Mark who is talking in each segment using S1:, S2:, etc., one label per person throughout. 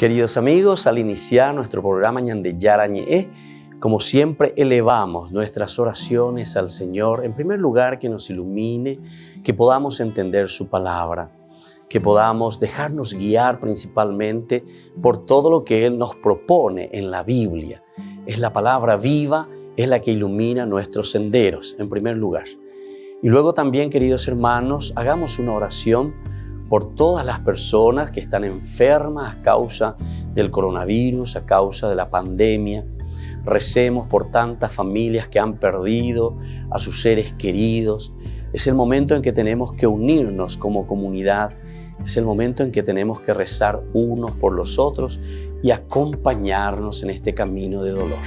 S1: Queridos amigos, al iniciar nuestro programa Ñande Yarañe, como siempre elevamos nuestras oraciones al Señor. En primer lugar, que nos ilumine, que podamos entender su palabra, que podamos dejarnos guiar principalmente por todo lo que Él nos propone en la Biblia. Es la palabra viva, es la que ilumina nuestros senderos, en primer lugar. Y luego también, queridos hermanos, hagamos una oración por todas las personas que están enfermas a causa del coronavirus, a causa de la pandemia. Recemos por tantas familias que han perdido a sus seres queridos. Es el momento en que tenemos que unirnos como comunidad. Es el momento en que tenemos que rezar unos por los otros y acompañarnos en este camino de dolor.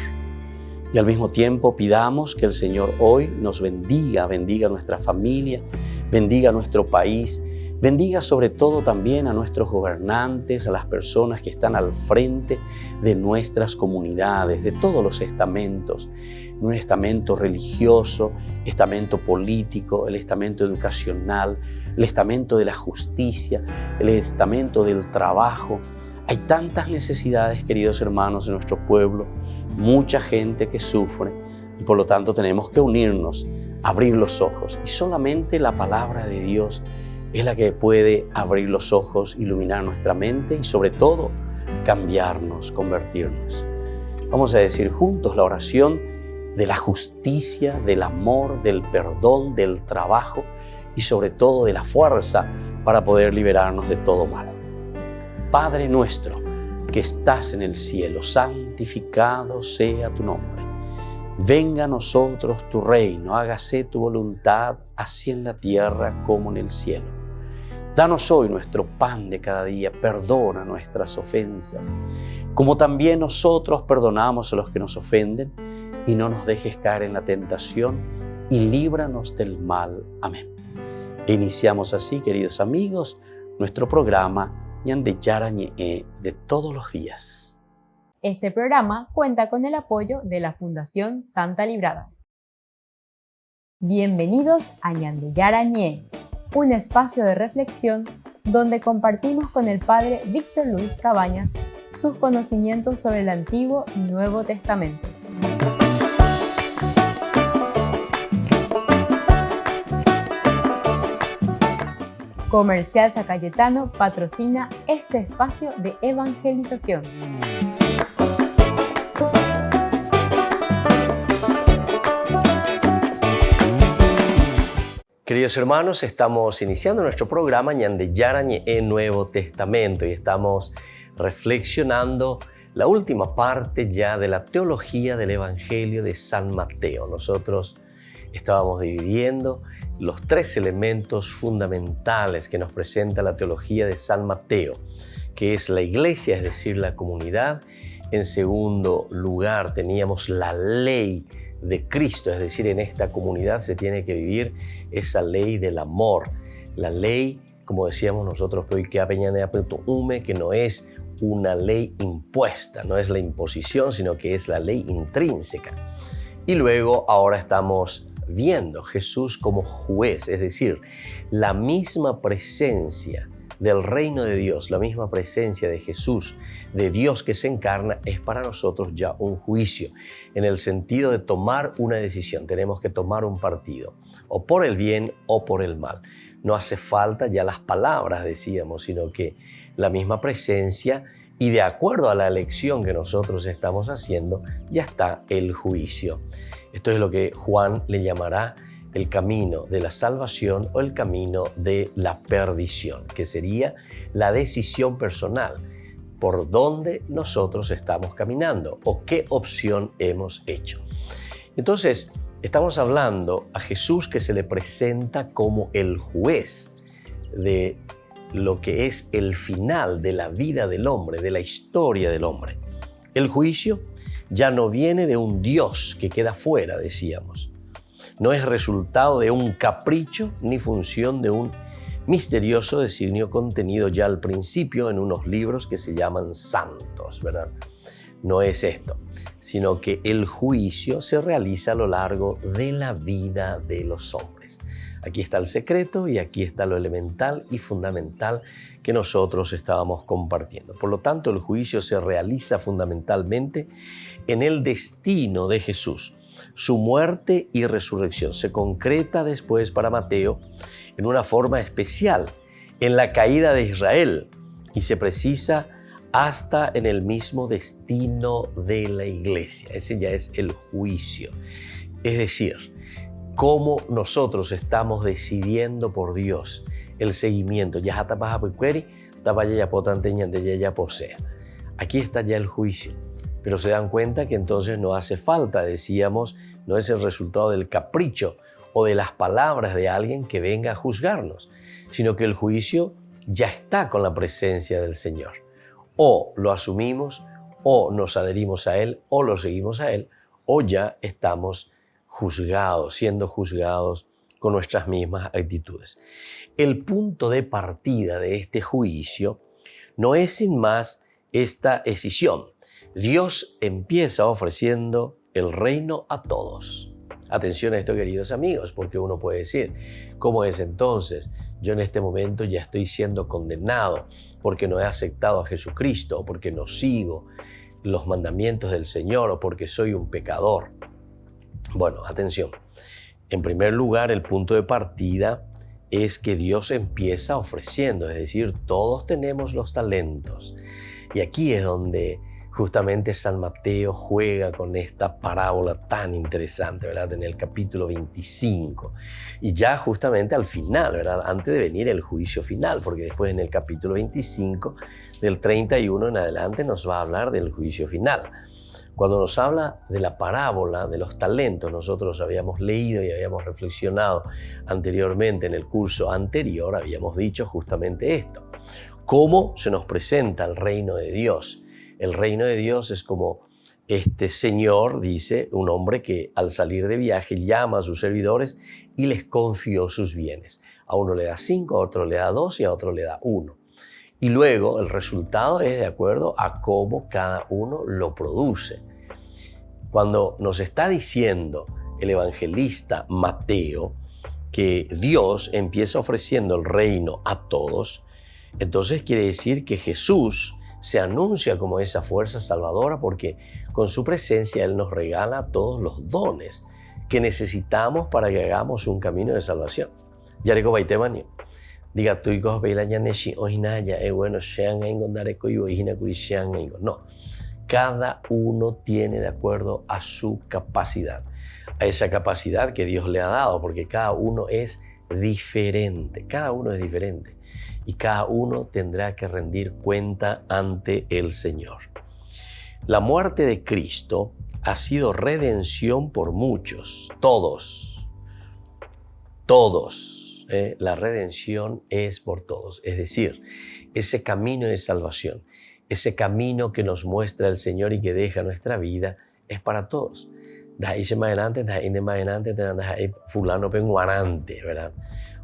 S1: Y al mismo tiempo pidamos que el Señor hoy nos bendiga nuestra familia, bendiga nuestro país, bendiga sobre todo también a nuestros gobernantes, a las personas que están al frente de nuestras comunidades, de todos los estamentos, un estamento religioso, estamento político, el estamento educacional, el estamento de la justicia, el estamento del trabajo. Hay tantas necesidades, queridos hermanos, en nuestro pueblo, mucha gente que sufre y por lo tanto tenemos que unirnos, abrir los ojos y solamente la palabra de Dios es la que puede abrir los ojos, iluminar nuestra mente y sobre todo cambiarnos, convertirnos. Vamos a decir juntos la oración de la justicia, del amor, del perdón, del trabajo y sobre todo de la fuerza para poder liberarnos de todo mal. Padre nuestro que estás en el cielo, santificado sea tu nombre. Venga a nosotros tu reino, hágase tu voluntad, así en la tierra como en el cielo. Danos hoy nuestro pan de cada día, perdona nuestras ofensas, como también nosotros perdonamos a los que nos ofenden, y no nos dejes caer en la tentación, y líbranos del mal. Amén. E iniciamos así, queridos amigos, nuestro programa Ñande Yarañe de todos los días.
S2: Este programa cuenta con el apoyo de la Fundación Santa Librada. Bienvenidos a Ñande Yarañe, un espacio de reflexión donde compartimos con el Padre Víctor Luis Cabañas sus conocimientos sobre el Antiguo y Nuevo Testamento. Comercial San Cayetano patrocina este espacio de evangelización.
S1: Queridos hermanos, estamos iniciando nuestro programa Ñande Yarañe Nuevo Testamento y estamos reflexionando la última parte ya de la teología del Evangelio de San Mateo. Nosotros estábamos dividiendo los tres elementos fundamentales que nos presenta la teología de San Mateo, que es la iglesia, es decir, la comunidad. En segundo lugar, teníamos la ley de Cristo, es decir, en esta comunidad se tiene que vivir esa ley del amor. La ley, como decíamos nosotros, que no es una ley impuesta, no es la imposición, sino que es la ley intrínseca. Y luego ahora estamos viendo Jesús como juez, es decir, la misma presencia del reino de Dios, la misma presencia de Jesús, de Dios que se encarna, es para nosotros ya un juicio, en el sentido de tomar una decisión. Tenemos que tomar un partido, o por el bien o por el mal. No hace falta ya las palabras, decíamos, sino que la misma presencia, y de acuerdo a la elección que nosotros estamos haciendo, ya está el juicio. Esto es lo que Juan le llamará el camino de la salvación o el camino de la perdición, que sería la decisión personal por dónde nosotros estamos caminando o qué opción hemos hecho. Entonces, estamos hablando a Jesús que se le presenta como el juez de lo que es el final de la vida del hombre, de la historia del hombre. El juicio ya no viene de un Dios que queda fuera, decíamos. No es resultado de un capricho ni función de un misterioso designio contenido ya al principio en unos libros que se llaman santos, ¿verdad? No es esto, sino que el juicio se realiza a lo largo de la vida de los hombres.
S3: Aquí está el secreto y aquí está lo elemental y fundamental que nosotros estábamos compartiendo. Por lo tanto, el juicio se realiza fundamentalmente en el destino de Jesús. Su muerte y resurrección se concreta después para Mateo en una forma especial, en la caída de Israel, y se precisa hasta en el mismo destino de la iglesia. Ese ya es el juicio. Es decir, cómo nosotros estamos decidiendo por Dios el seguimiento. Aquí está ya el juicio. Pero se dan cuenta que entonces no hace falta, decíamos, no es el resultado del capricho o de las palabras de alguien que venga a juzgarnos, sino que el juicio ya está con la presencia del Señor. O lo asumimos, o nos adherimos a Él, o lo seguimos a Él, o ya estamos juzgados, siendo juzgados con nuestras mismas actitudes. El punto de partida de este juicio no es sin más esta escisión. Dios empieza ofreciendo el reino a todos. Atención a esto, queridos amigos, porque uno puede decir, ¿cómo es entonces? Yo en este momento ya estoy siendo condenado porque no he aceptado a Jesucristo, o porque no sigo los mandamientos del Señor, o porque soy un pecador. Bueno, atención. En primer lugar, el punto de partida es que Dios empieza ofreciendo, es decir, todos tenemos los talentos. Y aquí es donde justamente San Mateo juega con esta parábola tan interesante, ¿verdad? En el capítulo 25. Y ya justamente al final, ¿verdad? Antes de venir el juicio final, porque después en el capítulo 25, del 31 en adelante, nos va a hablar del juicio final. Cuando nos habla de la parábola de los talentos, nosotros habíamos leído y habíamos reflexionado anteriormente en el curso anterior, habíamos dicho justamente esto. ¿Cómo se nos presenta el reino de Dios? El reino de Dios es como este señor, dice, un hombre que al salir de viaje llama a sus servidores y les confió sus bienes. A uno le da 5, a otro le da 2 y a otro le da 1. Y luego el resultado es de acuerdo a cómo cada uno lo produce. Cuando nos está diciendo el evangelista Mateo que Dios empieza ofreciendo el reino a todos, entonces quiere decir que Jesús se anuncia como esa fuerza salvadora porque con su presencia Él nos regala todos los dones que necesitamos para que hagamos un camino de salvación. Yareko Baitemani. Diga tú y cos bailaña neshi ohinaya bueno sean engondareko y ohina kurishan engon. No, cada uno tiene de acuerdo a su capacidad, a esa capacidad que Dios le ha dado, porque cada uno es diferente, cada uno es diferente. Y cada uno tendrá que rendir cuenta ante el Señor. La muerte de Cristo ha sido redención por muchos, todos. La redención es por todos, es decir, ese camino de salvación, ese camino que nos muestra el Señor y que deja nuestra vida, es para todos. Fulano penguarante, ¿verdad?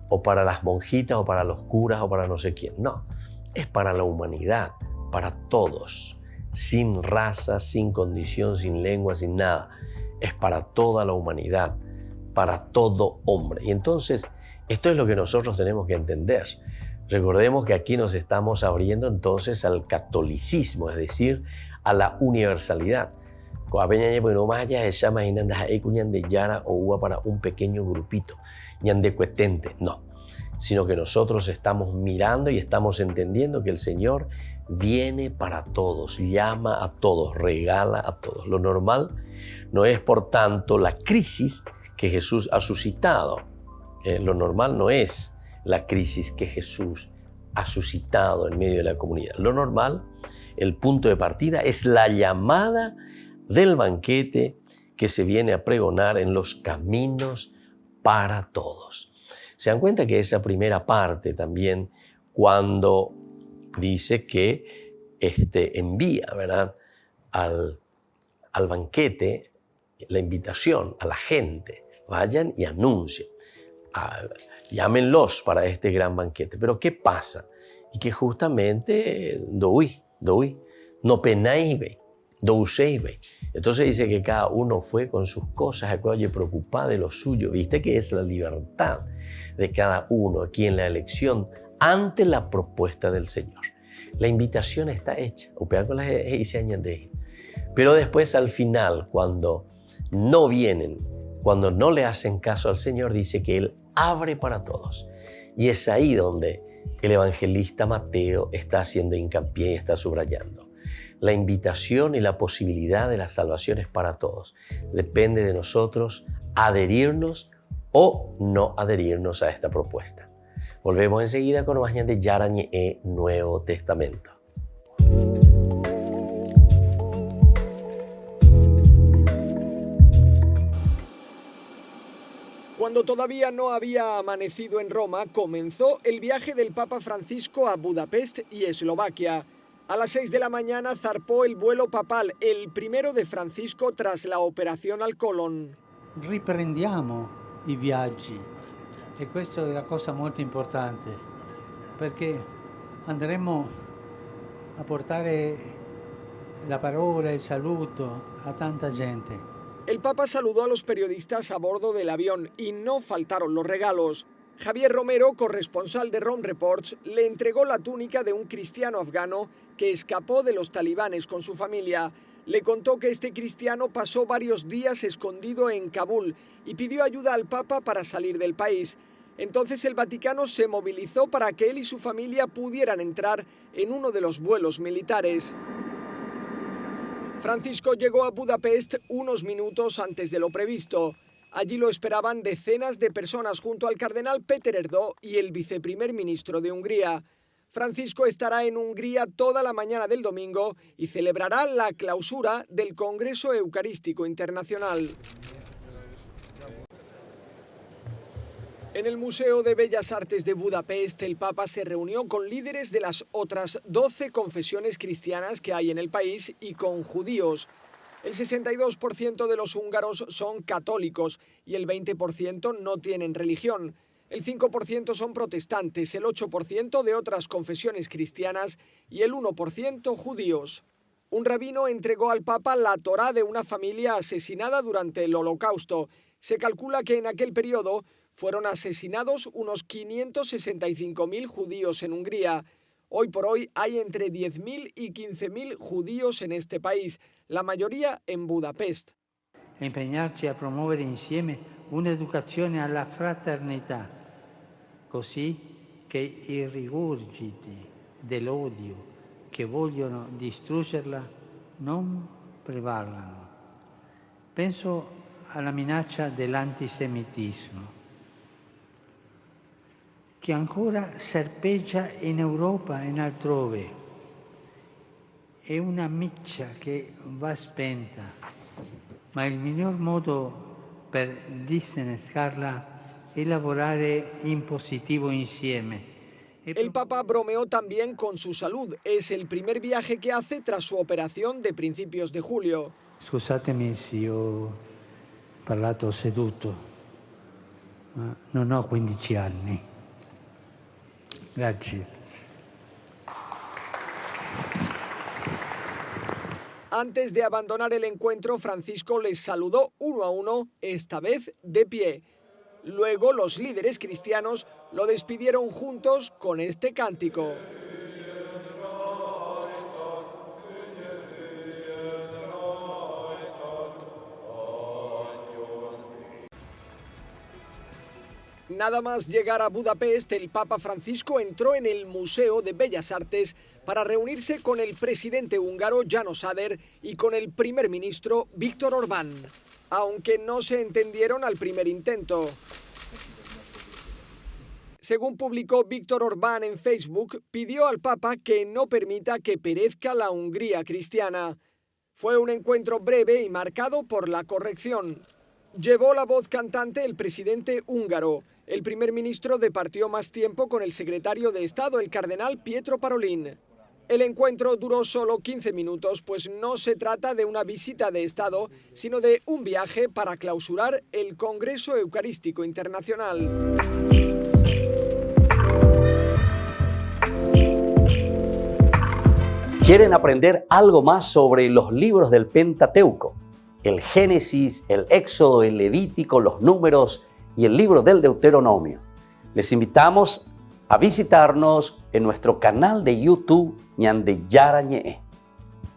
S3: O para las monjitas, o para los curas, o para no sé quién. No, es para la humanidad, para todos, sin raza, sin condición, sin lengua, sin nada. Es para toda la humanidad, para todo hombre. Y entonces, esto es lo que nosotros tenemos que entender. Recordemos que aquí nos estamos abriendo entonces al catolicismo, es decir, a la universalidad. Para un pequeño grupito, no, sino que nosotros estamos mirando y estamos entendiendo que el Señor viene para todos, llama a todos, regala a todos. Lo normal no es, por tanto, la crisis que Jesús ha suscitado. Lo normal no es la crisis que Jesús ha suscitado en medio de la comunidad. Lo normal, el punto de partida, es la llamada del banquete que se viene a pregonar en los caminos para todos. Se dan cuenta que esa primera parte también, cuando dice que envía, ¿verdad?, al banquete, la invitación a la gente, vayan y anuncien, llámenlos para este gran banquete. Pero ¿qué pasa? Y que justamente doy, no penáis, douceibe. Entonces dice que cada uno fue con sus cosas, oye, preocupado de lo suyo. Viste que es la libertad de cada uno aquí en la elección ante la propuesta del Señor. La invitación está hecha. Pero después al final, cuando no vienen, cuando no le hacen caso al Señor, dice que Él abre para todos. Y es ahí donde el evangelista Mateo está haciendo hincapié y está subrayando. La invitación y la posibilidad de la salvación es para todos. Depende de nosotros adherirnos o no adherirnos a esta propuesta. Volvemos enseguida con más de Yarañe Nuevo Testamento.
S4: Cuando todavía no había amanecido en Roma, comenzó el viaje del Papa Francisco a Budapest y Eslovaquia. A las 6 de la mañana zarpó el vuelo papal, el primero de Francisco tras la operación al colon.
S5: Riprendiamo i viaggi e questa è la cosa molto importante perché andremo a portare la parola, il saluto a tanta gente.
S4: El Papa saludó a los periodistas a bordo del avión y no faltaron los regalos. Javier Romero, corresponsal de Rome Reports, le entregó la túnica de un cristiano afgano que escapó de los talibanes con su familia. Le contó que este cristiano pasó varios días escondido en Kabul y pidió ayuda al Papa para salir del país. Entonces el Vaticano se movilizó para que él y su familia pudieran entrar en uno de los vuelos militares. Francisco llegó a Budapest unos minutos antes de lo previsto. Allí lo esperaban decenas de personas junto al cardenal Péter Erdő y el viceprimer ministro de Hungría. Francisco estará en Hungría toda la mañana del domingo y celebrará la clausura del Congreso Eucarístico Internacional. En el Museo de Bellas Artes de Budapest, el Papa se reunió con líderes de las otras 12 confesiones cristianas que hay en el país y con judíos. El 62% de los húngaros son católicos y el 20% no tienen religión. El 5% son protestantes, el 8% de otras confesiones cristianas y el 1% judíos. Un rabino entregó al Papa la Torá de una familia asesinada durante el Holocausto. Se calcula que en aquel periodo fueron asesinados unos 565.000 judíos en Hungría. Hoy por hoy hay entre 10.000 y 15.000 judíos en este país, la mayoría en Budapest.
S5: Impegnarci a promuovere insieme un'educazione alla fraternità, così che i rigurgiti dell'odio che vogliono distruggerla non prevalgano. Penso alla minaccia dell'antisemitismo, che ancora serpeggia in Europa e altrove. È una miccia che va spenta, ma il miglior modo per disinnescarla è lavorare in positivo insieme.
S4: El Papa bromeó también con su salud. Es el primer viaje que hace tras su operación de principios de julio.
S5: Scusatemi se ho parlato seduto, ma non ho 15 anni. Grazie.
S4: Antes de abandonar el encuentro, Francisco les saludó uno a uno, esta vez de pie. Luego los líderes cristianos lo despidieron juntos con este cántico. Nada más llegar a Budapest, el Papa Francisco entró en el Museo de Bellas Artes para reunirse con el presidente húngaro János Áder y con el primer ministro Viktor Orbán, aunque no se entendieron al primer intento. Según publicó Viktor Orbán en Facebook, pidió al Papa que no permita que perezca la Hungría cristiana. Fue un encuentro breve y marcado por la corrección. Llevó la voz cantante el presidente húngaro. El primer ministro departió más tiempo con el secretario de Estado, el cardenal Pietro Parolin. El encuentro duró solo 15 minutos, pues no se trata de una visita de Estado, sino de un viaje para clausurar el Congreso Eucarístico Internacional.
S1: ¿Quieren aprender algo más sobre los libros del Pentateuco? El Génesis, el Éxodo, el Levítico, los Números y el libro del Deuteronomio. Les invitamos a visitarnos en nuestro canal de YouTube Ñande Yarañe.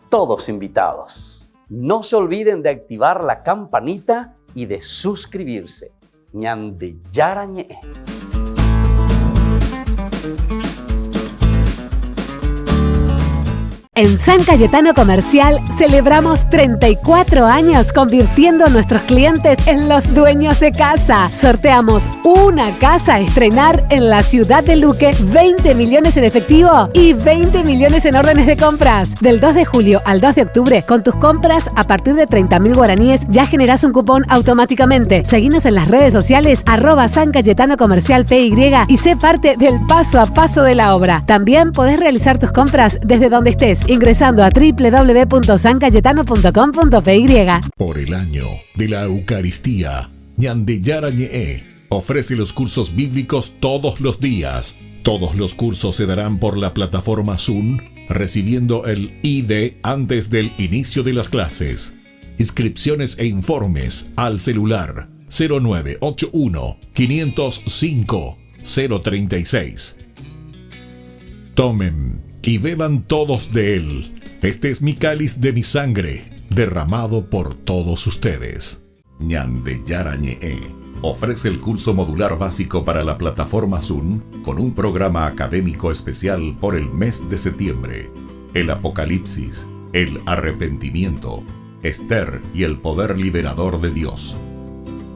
S1: Todos invitados. No se olviden de activar la campanita y de suscribirse. Ñande Yarañe.
S6: En San Cayetano Comercial celebramos 34 años convirtiendo a nuestros clientes en los dueños de casa. Sorteamos una casa a estrenar en la ciudad de Luque, 20 millones en efectivo y 20 millones en órdenes de compras. Del 2 de julio al 2 de octubre, con tus compras a partir de 30.000 guaraníes ya generás un cupón automáticamente. Seguinos en las redes sociales @San Cayetano Comercial PY y sé parte del paso a paso de la obra. También podés realizar tus compras desde donde estés, ingresando a www.sancayetano.com.py.
S7: Por el año de la Eucaristía, Ñande Yarañe ofrece los cursos bíblicos todos los días. Todos los cursos se darán por la plataforma Zoom, recibiendo el ID antes del inicio de las clases. Inscripciones e informes al celular 0981 505 036. Tomen y beban todos de él. Este es mi cáliz de mi sangre, derramado por todos ustedes. Ñande Yarañe ofrece el curso modular básico para la plataforma Zoom con un programa académico especial por el mes de septiembre. El Apocalipsis, el arrepentimiento, Esther y el poder liberador de Dios.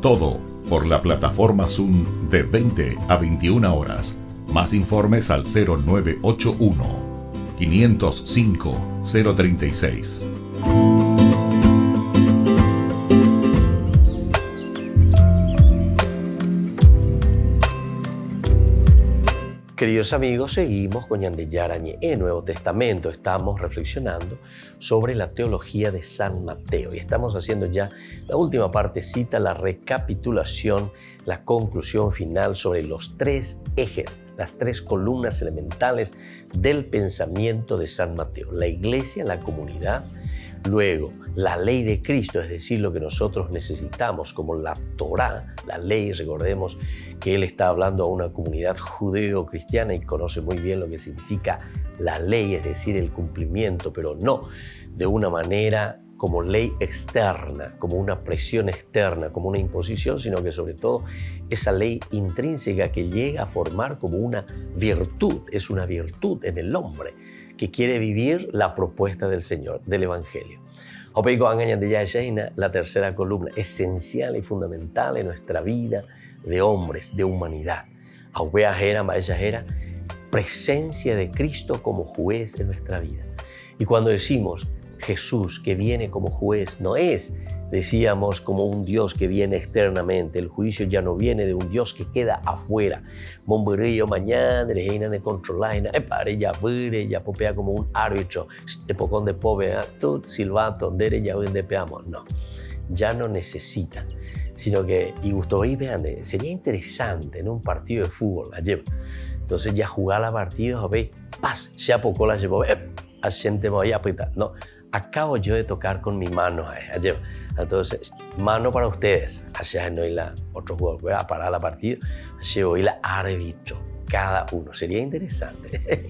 S7: Todo por la plataforma Zoom de 20 a 21 horas. Más informes al 0981 505 036.
S3: Queridos amigos, seguimos con Ñande Yarañe en Nuevo Testamento. Estamos reflexionando sobre la teología de San Mateo y estamos haciendo ya la última partecita, la recapitulación, la conclusión final sobre los tres ejes, las tres columnas elementales del pensamiento de San Mateo: la iglesia, la comunidad, luego la ley de Cristo, es decir, lo que nosotros necesitamos como la Torá, la ley. Recordemos que él está hablando a una comunidad judeo-cristiana y conoce muy bien lo que significa la ley, es decir, el cumplimiento, pero no de una manera como ley externa, como una presión externa, como una imposición, sino que sobre todo esa ley intrínseca que llega a formar como una virtud, es una virtud en el hombre que quiere vivir la propuesta del Señor, del Evangelio. La tercera columna, esencial y fundamental en nuestra vida de hombres, de humanidad. Presencia de Cristo como juez en nuestra vida. Y cuando decimos Jesús que viene como juez, no es, decíamos, como un Dios que viene externamente. El juicio ya no viene de un Dios que queda afuera. Momberillo mañana, reina de controlar, ya popea como un árbitro, epocón de pobre, tú silbato, dere ya de peamos. No, ya no necesita, sino que, y gusto vean, sería interesante en un partido de fútbol, ayer. Entonces ya jugar la partidos, a ver, paz, ya poco la llevo, asiente voy a apretar, no. Acabo yo de tocar con mi mano ayer. Entonces, mano para ustedes. Allá no hay la otro jugador voy a parar la partida. Allá voy la árbitro, cada uno. Sería interesante.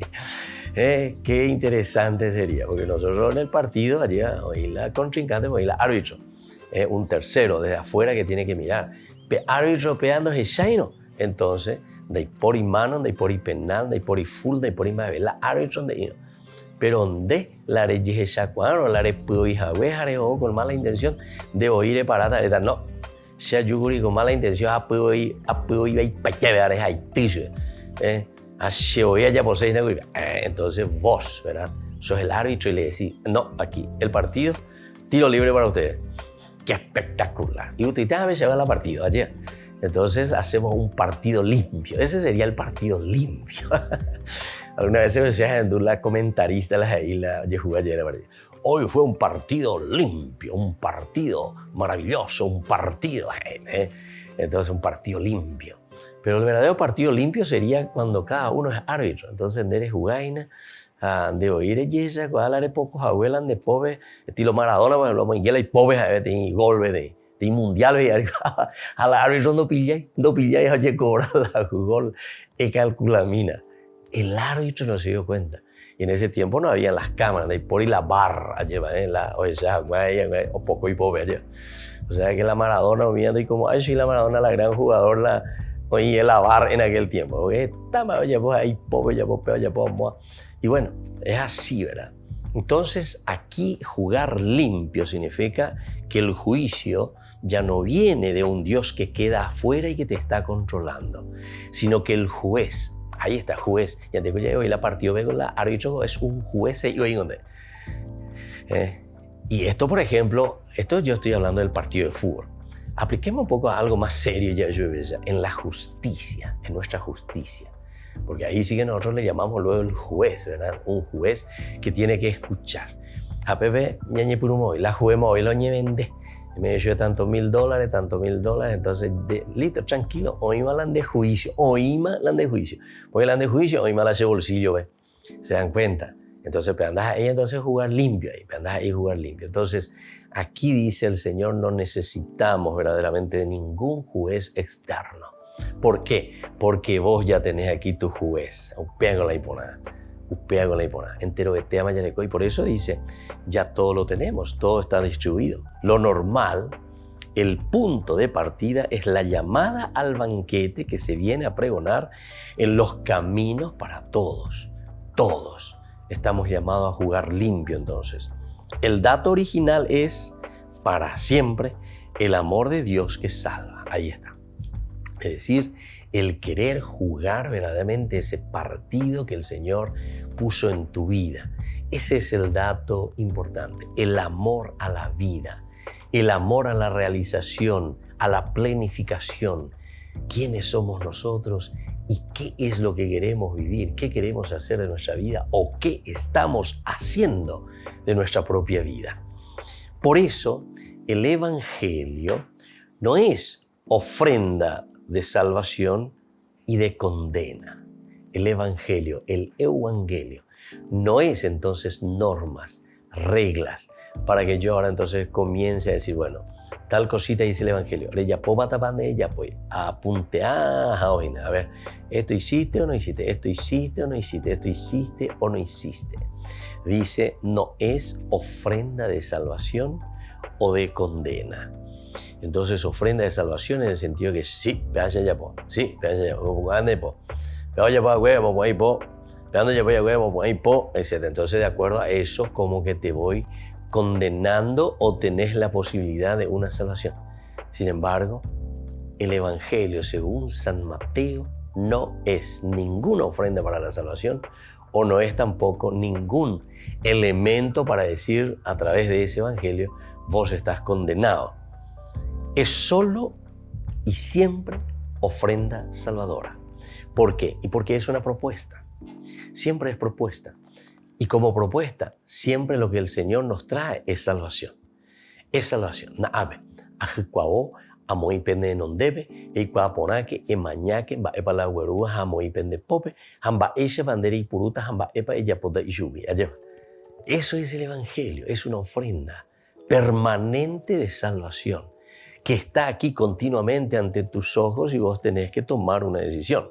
S3: Qué interesante sería, porque nosotros en el partido allá hoy la contrincante, hoy la árbitro. Un tercero desde afuera que tiene que mirar. Árbitro peando es shaino. Entonces, de por y mano, de por y penal, de por y full, de por y más. La árbitro de ino. Pero donde la reje shacuano, la repudo y o con mala intención de oír para tal, no. Se yuguri con mala intención a pudo y para que veas ahí tiso. Así oía ya posee entonces vos, ¿verdad? Sos el árbitro y le decís, no, aquí, el partido, tiro libre para ustedes. ¡Qué espectacular! Y usted también se va a la partida ayer. Entonces hacemos un partido limpio. Ese sería el partido limpio. Alguna vez se me decía la comentarista la Yehuga ayer. Hoy fue un partido limpio, un partido maravilloso, un partido. Entonces un partido limpio. Pero el verdadero partido limpio sería cuando cada uno es árbitro. Entonces eres jugaina, de oír ella, cuál de pocos abuelan de pobre, estilo Maradona, bueno, lo y pobre, de golpe de mundial, a la árbitro no pillé, oye, cobra la gol, y calculamina. El árbitro no se dio cuenta. Y en ese tiempo no había las cámaras, de por y la barra, o poco y pobre allá. O sea que la Maradona viendo y como, ay, sí, la Maradona, la gran jugador, oye, la barra en aquel tiempo. Esta, oye, pues ahí pobre, ya pues peor, ya pues. Y bueno, es así, ¿verdad? Entonces, aquí jugar limpio significa que el juicio ya no viene de un Dios que queda afuera y que te está controlando, sino que el juez, ahí está, juez, ya te digo, hoy la partió con la árbitro, es un juez, y hoy dónde. Y esto, por ejemplo, esto yo estoy hablando del partido de fútbol. Apliquemos un poco a algo más serio ya, en la justicia, en nuestra justicia. Porque ahí sí que nosotros le llamamos luego el juez, ¿verdad? Un juez que tiene que escuchar. A Pepe, la juguemos hoy, lo vende. Me dio tantos $1,000, entonces, listo, tranquilo, hoy me hablan de juicio, Porque hablan de juicio, hoy me la hace bolsillo, ¿ve? ¿Se dan cuenta? Entonces, pues andas ahí, jugar limpio Entonces, aquí dice el Señor, no necesitamos verdaderamente de ningún juez externo. ¿Por qué? Porque vos ya tenés aquí tu juez. Entero que te ama Yaneco. Y por eso dice, ya todo lo tenemos, todo está distribuido. Lo normal, el punto de partida es la llamada al banquete que se viene a pregonar en los caminos para todos. Todos estamos llamados a jugar limpio entonces. El dato original es, para siempre, el amor de Dios que salva. Ahí está. Es decir, el querer jugar verdaderamente ese partido que el Señor puso en tu vida. Ese es el dato importante, el amor a la vida, el amor a la realización, a la planificación. ¿Quiénes somos nosotros y qué es lo que queremos vivir? ¿Qué queremos hacer de nuestra vida o qué estamos haciendo de nuestra propia vida? Por eso, el Evangelio no es ofrenda de salvación y de condena. El Evangelio, no es entonces normas, reglas, para que yo ahora entonces comience a decir, bueno, tal cosita dice el Evangelio, ahora ya puedo tapande, ya pues apunte, a ver, esto hiciste o no hiciste, esto hiciste o no hiciste, esto hiciste o no hiciste. Dice, no es ofrenda de salvación o de condena. Entonces, ofrenda de salvación en el sentido que sí, pedazo ya po, sí, pedazo ya po, ande po, pedazo ya po, huevo, po, ahí po, pedazo ya po, huevo, po, ahí po, etc. Entonces, de acuerdo a eso, como que te voy condenando o tenés la posibilidad de una salvación. Sin embargo, el Evangelio, según San Mateo, no es ninguna ofrenda para la salvación o no es tampoco ningún elemento para decir a través de ese Evangelio, vos estás condenado. Es solo y siempre ofrenda salvadora. ¿Por qué? Y porque es una propuesta. Siempre es propuesta. Y como propuesta, siempre lo que el Señor nos trae es salvación. Es salvación. Naabe, ajicuao, amoy pende nondebe, eikuaponake, emañake, ba epa la huerúa, amoy pende pope, hamba eche bandera y puruta, hamba epa ellapota y yubi. Eso es el Evangelio, es una ofrenda permanente de salvación que está aquí continuamente ante tus ojos y vos tenés que tomar una decisión.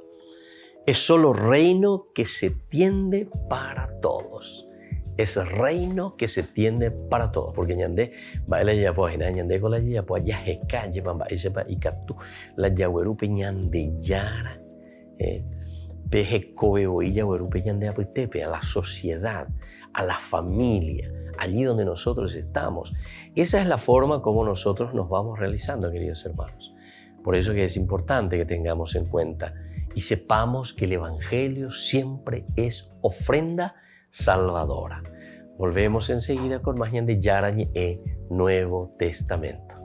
S3: Es solo reino que se tiende para todos. Es reino que se tiende para todos. Porque ñandé, baila ya pues, ñandé con la ya pues, ya je calle, bamba, ese pa y catu, la yaguerupe ñande yara, peje cobe boilla guerupe ñande apuitepe, a la sociedad, a la familia, allí donde nosotros estamos. Esa es la forma como nosotros nos vamos realizando, queridos hermanos. Por eso que es importante que tengamos en cuenta y sepamos que el Evangelio siempre es ofrenda salvadora. Volvemos enseguida con más de Yarañe Nuevo Testamento.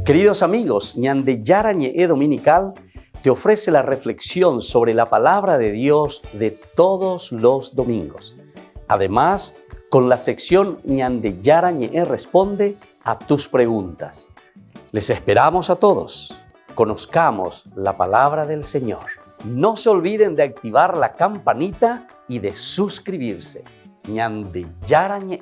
S1: Queridos amigos, Ñande Yarañe Dominical te ofrece la reflexión sobre la palabra de Dios de todos los domingos. Además, con la sección Ñande Yarañe responde a tus preguntas. Les esperamos a todos. conozcamos la palabra del Señor. No se olviden de activar la campanita y de suscribirse. Ñande Yarañe.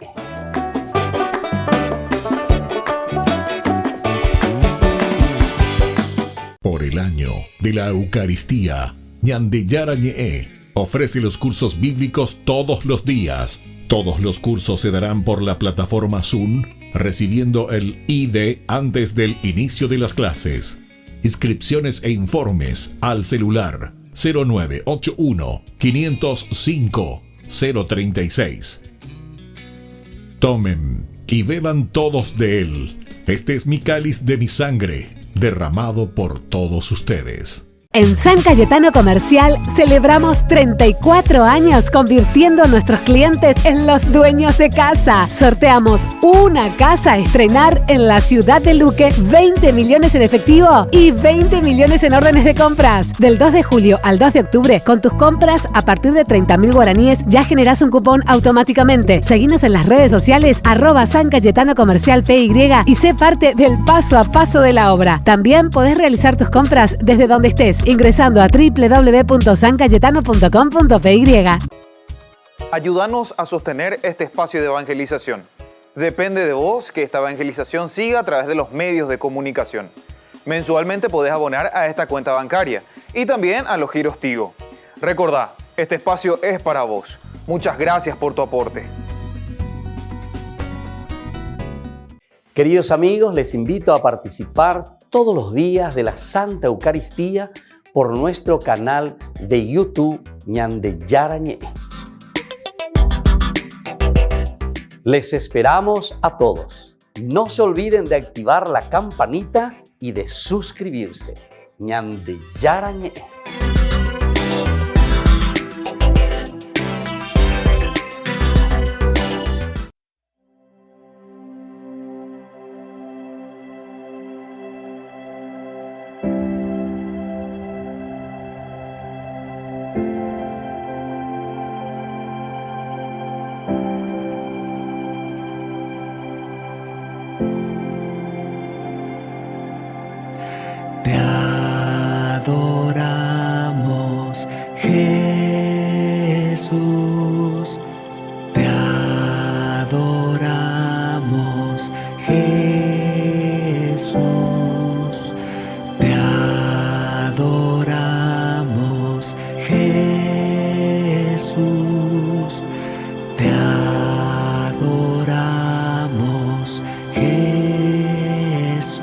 S7: Por el año de la Eucaristía, Ñande Yarañe ofrece los cursos bíblicos todos los días. Todos los cursos se darán por la plataforma Zoom, recibiendo el ID antes del inicio de las clases. Inscripciones e informes al celular 0981 505 036. Tomen y beban todos de él. Este es mi cáliz de mi sangre, derramado por todos ustedes.
S6: En San Cayetano Comercial celebramos 34 años convirtiendo a nuestros clientes en los dueños de casa. Sorteamos una casa a estrenar en la ciudad de Luque, 20 millones en efectivo y 20 millones en órdenes de compras. Del 2 de julio al 2 de octubre, con tus compras a partir de 30.000 guaraníes ya generás un cupón automáticamente. Seguinos en las redes sociales @San Cayetano Comercial PY y sé parte del paso a paso de la obra. También podés realizar tus compras desde donde estés, ingresando a www.sancayetano.com.py.
S8: Ayúdanos a sostener este espacio de evangelización. Depende de vos que esta evangelización siga a través de los medios de comunicación. Mensualmente podés abonar a esta cuenta bancaria y también a los giros Tigo. Recordá, este espacio es para vos. Muchas gracias por tu aporte.
S1: Queridos amigos, les invito a participar todos los días de la Santa Eucaristía por nuestro canal de YouTube Ñande Yarañe. Les esperamos a todos. No se olviden de activar la campanita y de suscribirse. Ñande Yarañe.
S9: Te adoramos, Jesús. Te adoramos, Jesús. Te adoramos, Jesús. Te adoramos, Jesús.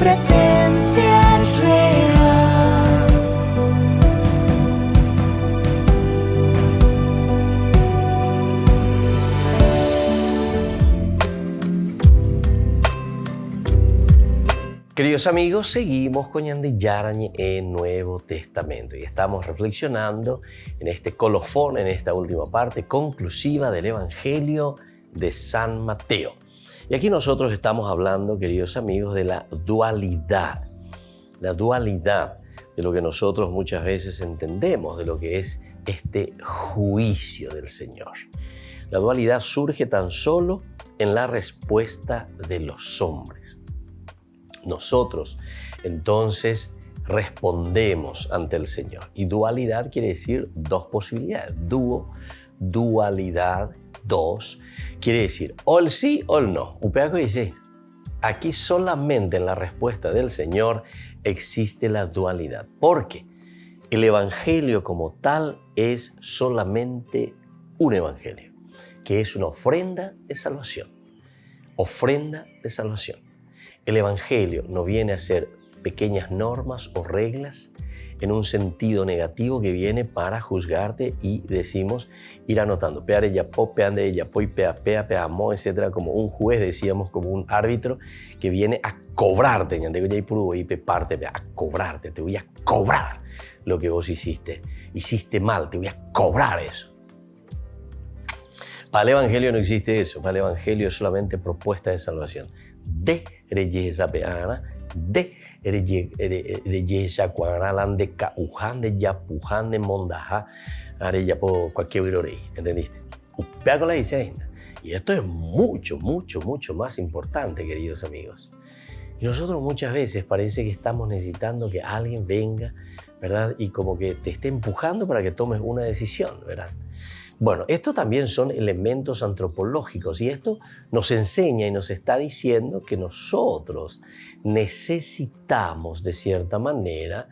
S10: presencia es real.
S3: Queridos amigos, seguimos con Ñande Yarañe en Nuevo Testamento y estamos reflexionando en este colofón, en esta última parte conclusiva del Evangelio de San Mateo. Y aquí nosotros estamos hablando, queridos amigos, de la dualidad de lo que nosotros muchas veces entendemos de lo que es este juicio del Señor. La dualidad surge tan solo en la respuesta de los hombres. Nosotros entonces respondemos ante el Señor. Y dualidad quiere decir dos posibilidades. Dualidad, dos, quiere decir o el sí o el no. Upeaco dice, aquí solamente en la respuesta del Señor existe la dualidad. Porque el Evangelio como tal es solamente un Evangelio, que es una ofrenda de salvación. Ofrenda de salvación. El Evangelio no viene a ser pequeñas normas o reglas en un sentido negativo que viene para juzgarte y decimos ir anotando, peare yapó, peande yapó y pea, peamo, etcétera, como un juez, decíamos, como un árbitro que viene a cobrarte, a cobrarte, te voy a cobrar lo que vos hiciste mal, te voy a cobrar eso. Para el Evangelio no existe eso, para el Evangelio es solamente propuesta de salvación. De reyesa peana, de reyesa cuaralan de caujan de yapujan de mondaja, are yapo cualquier virorei, ¿entendiste? Upea con la dice. Y esto es mucho más importante, queridos amigos. Y nosotros muchas veces parece que estamos necesitando que alguien venga, ¿verdad? Y como que te esté empujando para que tomes una decisión, ¿verdad? Bueno, esto también son elementos antropológicos y esto nos enseña y nos está diciendo que nosotros necesitamos de cierta manera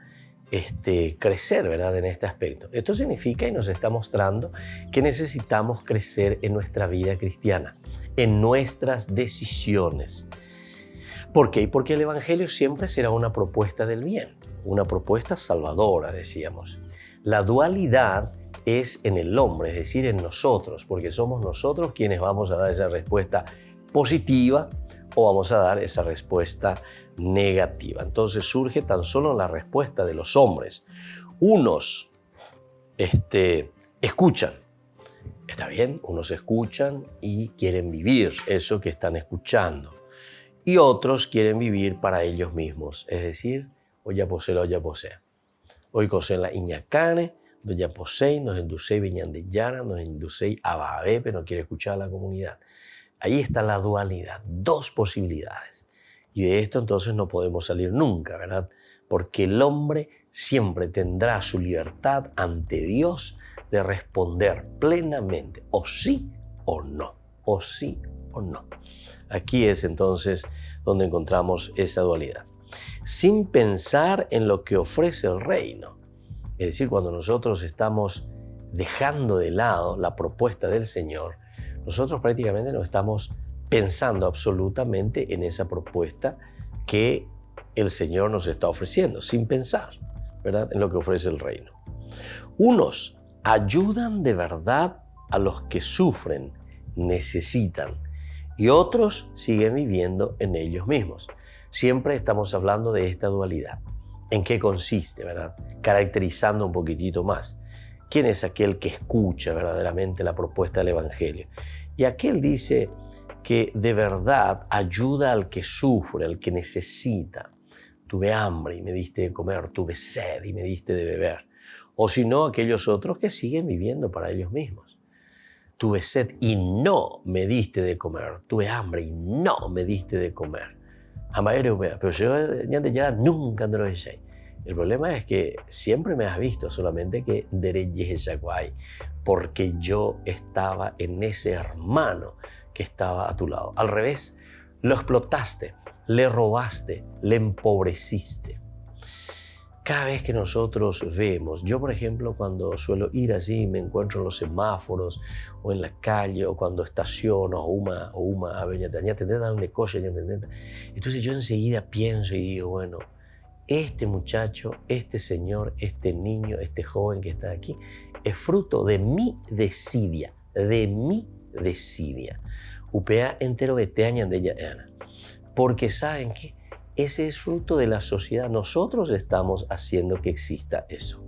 S3: crecer, ¿verdad? En este aspecto. Esto significa y nos está mostrando que necesitamos crecer en nuestra vida cristiana, en nuestras decisiones. ¿Por qué? Porque el Evangelio siempre será una propuesta del bien, una propuesta salvadora, decíamos. La dualidad es en el hombre, es decir, en nosotros, porque somos nosotros quienes vamos a dar esa respuesta positiva o vamos a dar esa respuesta negativa. Entonces surge tan solo en la respuesta de los hombres. Unos escuchan, está bien, unos escuchan y quieren vivir eso que están escuchando. Y otros quieren vivir para ellos mismos, es decir, oya posee, hoy cosé la iñacane, doya posei, nos inducei Ñande Yara, nos inducei a Babe, pero no quiere escuchar a la comunidad. Ahí está la dualidad, dos posibilidades. Y de esto entonces no podemos salir nunca, ¿verdad? Porque el hombre siempre tendrá su libertad ante Dios de responder plenamente, o sí o no, o sí o no. Aquí es entonces donde encontramos esa dualidad. Sin pensar en lo que ofrece el reino. Es decir, cuando nosotros estamos dejando de lado la propuesta del Señor, nosotros prácticamente no estamos pensando absolutamente en esa propuesta que el Señor nos está ofreciendo, sin pensar, ¿verdad?, en lo que ofrece el reino. Unos ayudan de verdad a los que sufren, necesitan, y otros siguen viviendo en ellos mismos. Siempre estamos hablando de esta dualidad. ¿En qué consiste, verdad? Caracterizando un poquitito más. ¿Quién es aquel que escucha verdaderamente la propuesta del Evangelio? Y aquel dice que de verdad ayuda al que sufre, al que necesita. Tuve hambre y me diste de comer, tuve sed y me diste de beber. O si no, aquellos otros que siguen viviendo para ellos mismos. Tuve sed y no me diste de comer. Tuve hambre y no me diste de comer. Pero yo ya nunca no lo hice. El problema es que siempre me has visto, solamente que porque yo estaba en ese hermano que estaba a tu lado. Al revés, lo explotaste, le robaste, le empobreciste. cada vez que nosotros vemos, yo por ejemplo cuando suelo ir así, me encuentro en los semáforos o en la calle o cuando estaciono entonces yo enseguida pienso y digo, bueno, este muchacho, este señor, este niño, este joven que está aquí es fruto de mi desidia, upea entero beteañan de ella ana, porque saben que ese es fruto de la sociedad. Nosotros estamos haciendo que exista eso.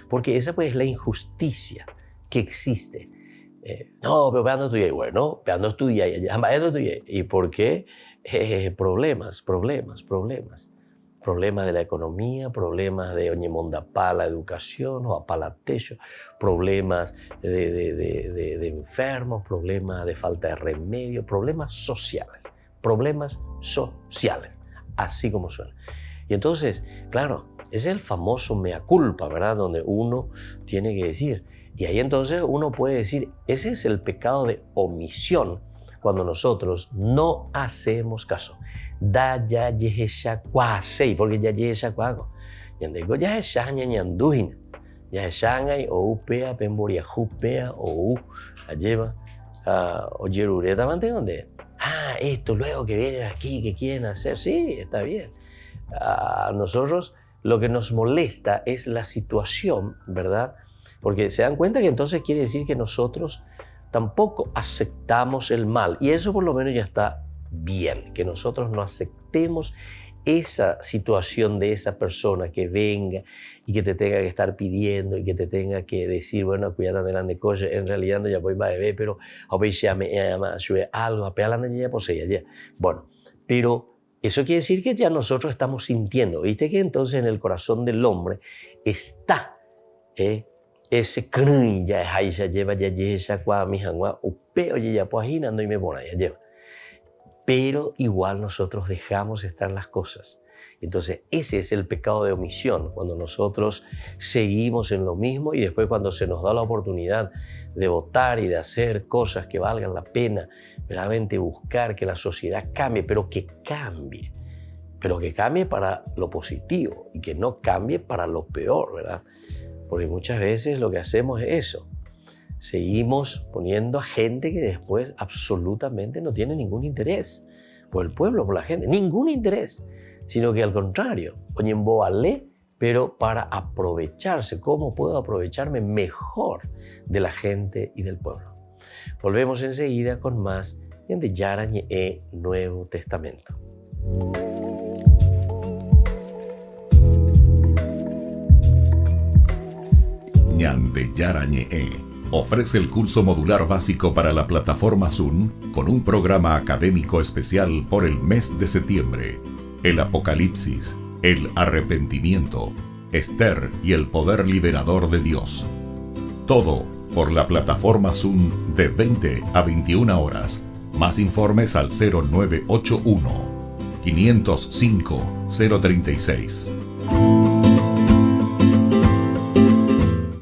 S3: Porque esa pues es la injusticia que existe. No, pero veando tuya. Bueno, veando tuya. ¿Y por qué? Problemas. Problemas de la economía, problemas de oñemondapá, la educación, o apalatecho, problemas de enfermos, problemas de falta de remedio, problemas sociales. Así como suena. Y entonces, claro, ese es el famoso mea culpa, ¿verdad? Donde uno tiene que decir. Y ahí entonces uno puede decir, ese es el pecado de omisión, cuando nosotros no hacemos caso. Da ya yehesha kwasei, porque ya yehesha kwago. Yandego ya eshanya nyanduhin. Ya eshangai o upea, pemboria jupea o alleva, o yerureta mantengonde. Esto luego que vienen aquí, que quieren hacer, sí, está bien. A nosotros lo que nos molesta es la situación, ¿verdad? Porque se dan cuenta que entonces quiere decir que nosotros tampoco aceptamos el mal. Y eso por lo menos ya está bien, que nosotros no aceptemos esa situación de esa persona que venga y que te tenga que estar pidiendo y que te tenga que decir, bueno, cuidado de cosas, en realidad no ya voy a beber, pero a veces ya me llama algo, a pegar ya posee ya. Bueno, pero eso quiere decir que ya nosotros estamos sintiendo, ¿viste? Que entonces en el corazón del hombre está ese crun ya lleva ya esa cua mi hangua upeo ya pues ahí no y me pone ya lleva. Pero igual nosotros dejamos estar las cosas. Entonces ese es el pecado de omisión, cuando nosotros seguimos en lo mismo y después cuando se nos da la oportunidad de votar y de hacer cosas que valgan la pena, realmente buscar que la sociedad cambie, pero que cambie para lo positivo y que no cambie para lo peor, ¿verdad? Porque muchas veces lo que hacemos es eso. Seguimos poniendo a gente que después absolutamente no tiene ningún interés por el pueblo, por la gente, ningún interés, sino que al contrario, ponen boale, pero para aprovecharse. ¿Cómo puedo aprovecharme mejor de la gente y del pueblo? Volvemos enseguida con más de Yarañe Nuevo Testamento.
S7: Ñande Yarañe ofrece el curso modular básico para la plataforma Zoom con un programa académico especial por el mes de septiembre. El Apocalipsis, el arrepentimiento, Esther y el poder liberador de Dios. Todo por la plataforma Zoom de 20 a 21 horas. Más informes al 0981 505 036.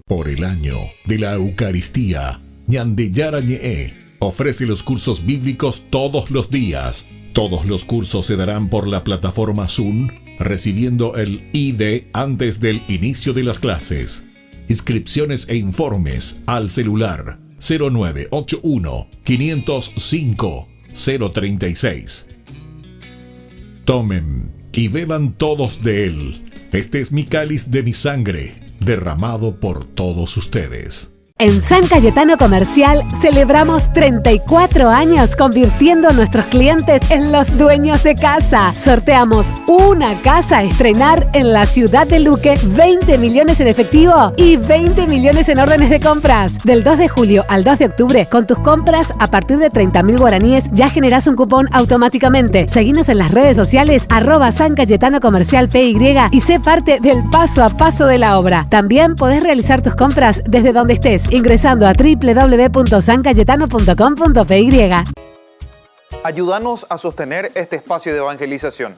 S7: Por el año de la Eucaristía, Ñande Yarañe ofrece los cursos bíblicos todos los días. Todos los cursos se darán por la plataforma Zoom, recibiendo el ID antes del inicio de las clases. Inscripciones e informes al celular 0981 505 036. Tomen y beban todos de él. Este es mi cáliz de mi sangre, derramado por todos ustedes.
S6: En San Cayetano Comercial celebramos 34 años convirtiendo a nuestros clientes en los dueños de casa. Sorteamos una casa a estrenar en la ciudad de Luque, 20 millones en efectivo y 20 millones en órdenes de compras. Del 2 de julio al 2 de octubre, con tus compras a partir de 30.000 guaraníes ya generás un cupón automáticamente. Seguinos en las redes sociales @San Cayetano Comercial PY y sé parte del paso a paso de la obra. También podés realizar tus compras desde donde estés, ingresando a www.sancayetano.com.py.
S8: Ayúdanos a sostener este espacio de evangelización.